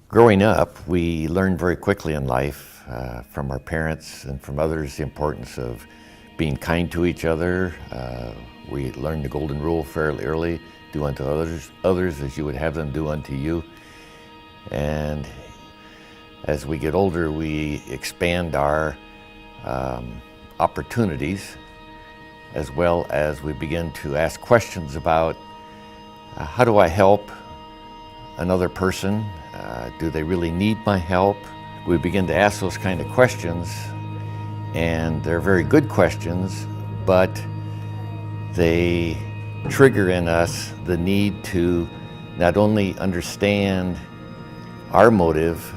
Growing up, we learn very quickly in life from our parents and from others the importance of being kind to each other. We learn the golden rule fairly early: do unto others as you would have them do unto you. And as we get older, we expand our opportunities, as well as we begin to ask questions about how do I help another person? Do they really need my help? We begin to ask those kind of questions, and they're very good questions, but they trigger in us the need to not only understand our motive,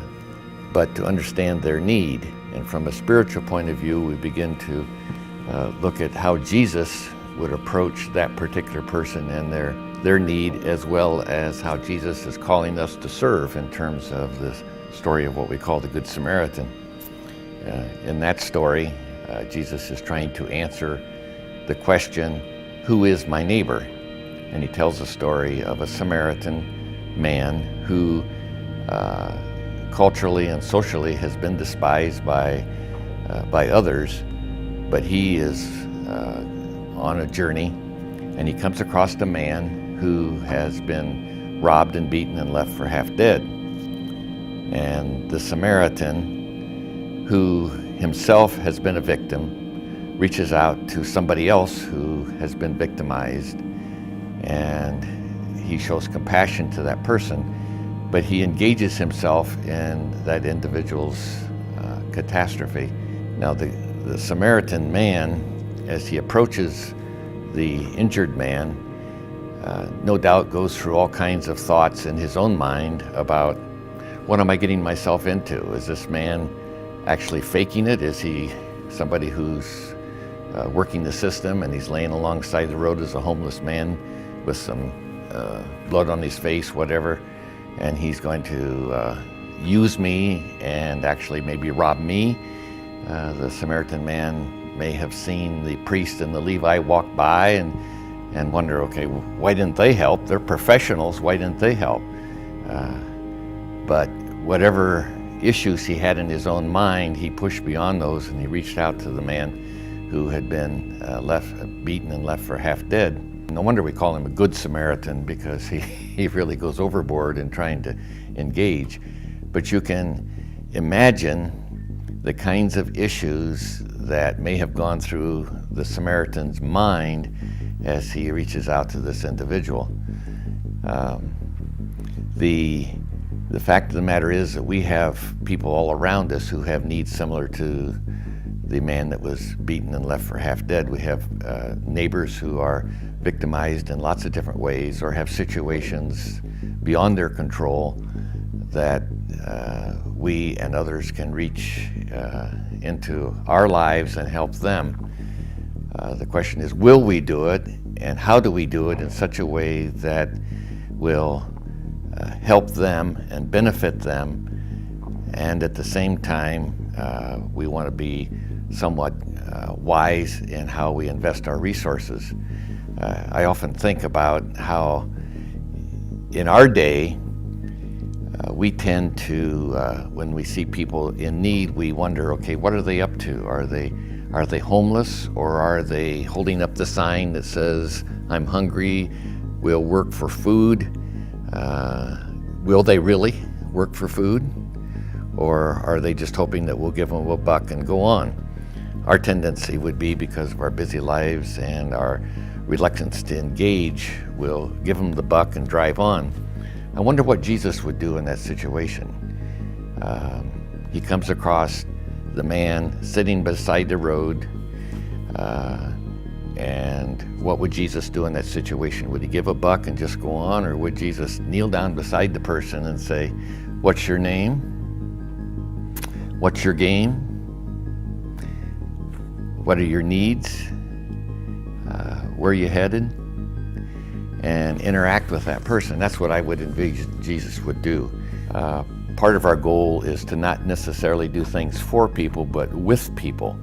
but to understand their need. And from a spiritual point of view, we begin to look at how Jesus would approach that particular person and their need, as well as how Jesus is calling us to serve in terms of this story of what we call the Good Samaritan. In that story, Jesus is trying to answer the question, who is my neighbor? And he tells the story of a Samaritan man who culturally and socially has been despised by others, but he is on a journey, and he comes across a man who has been robbed and beaten and left for half dead. And the Samaritan, who himself has been a victim, reaches out to somebody else who has been victimized, and he shows compassion to that person, but he engages himself in that individual's catastrophe. Now the Samaritan man, as he approaches the injured man, no doubt goes through all kinds of thoughts in his own mind about, what am I getting myself into? Is this man actually faking it? Is he somebody who's working the system, and he's laying alongside the road as a homeless man with some blood on his face, whatever, and he's going to use me and actually maybe rob me? The Samaritan man may have seen the priest and the Levite walk by and wonder, okay, why didn't they help? They're professionals, why didn't they help? But whatever issues he had in his own mind, he pushed beyond those, and he reached out to the man who had been beaten and left for half dead. No wonder we call him a Good Samaritan, because he really goes overboard in trying to engage. But you can imagine the kinds of issues that may have gone through the Samaritan's mind as he reaches out to this individual. The fact of the matter is that we have people all around us who have needs similar to the man that was beaten and left for half dead. We have neighbors who are victimized in lots of different ways, or have situations beyond their control that we and others can reach into our lives and help them. The question is, will we do it, and how do we do it in such a way that will help them and benefit them, and at the same time we want to be somewhat wise in how we invest our resources. I often think about how in our day we tend to, when we see people in need, we wonder, okay, what are they up to? Are they homeless, or are they holding up the sign that says, I'm hungry, we'll work for food? Will they really work for food? Or are they just hoping that we'll give them a buck and go on? Our tendency would be, because of our busy lives and our reluctance to engage, we'll give them the buck and drive on. I wonder what Jesus would do in that situation. He comes across the man sitting beside the road, and what would Jesus do in that situation? Would he give a buck and just go on, or would Jesus kneel down beside the person and say, what's your name? What's your game? What are your needs? Where are you headed? And interact with that person. That's what I would envision Jesus would do. Part of our goal is to not necessarily do things for people, but with people.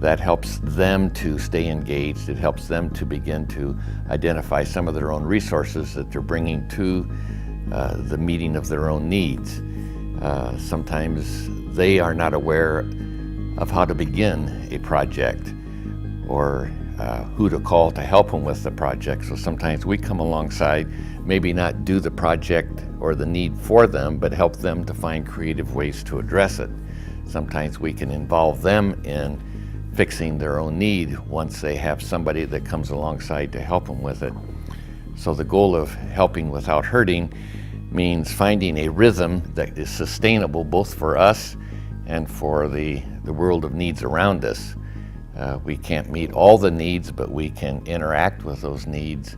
That helps them to stay engaged. It helps them to begin to identify some of their own resources that they're bringing to the meeting of their own needs. Sometimes they are not aware of how to begin a project or who to call to help them with the project. So sometimes we come alongside, maybe not do the project or the need for them, but help them to find creative ways to address it. Sometimes we can involve them in fixing their own need once they have somebody that comes alongside to help them with it. So the goal of helping without hurting means finding a rhythm that is sustainable both for us and for the world of needs around us. We can't meet all the needs, but we can interact with those needs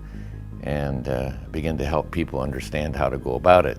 and begin to help people understand how to go about it.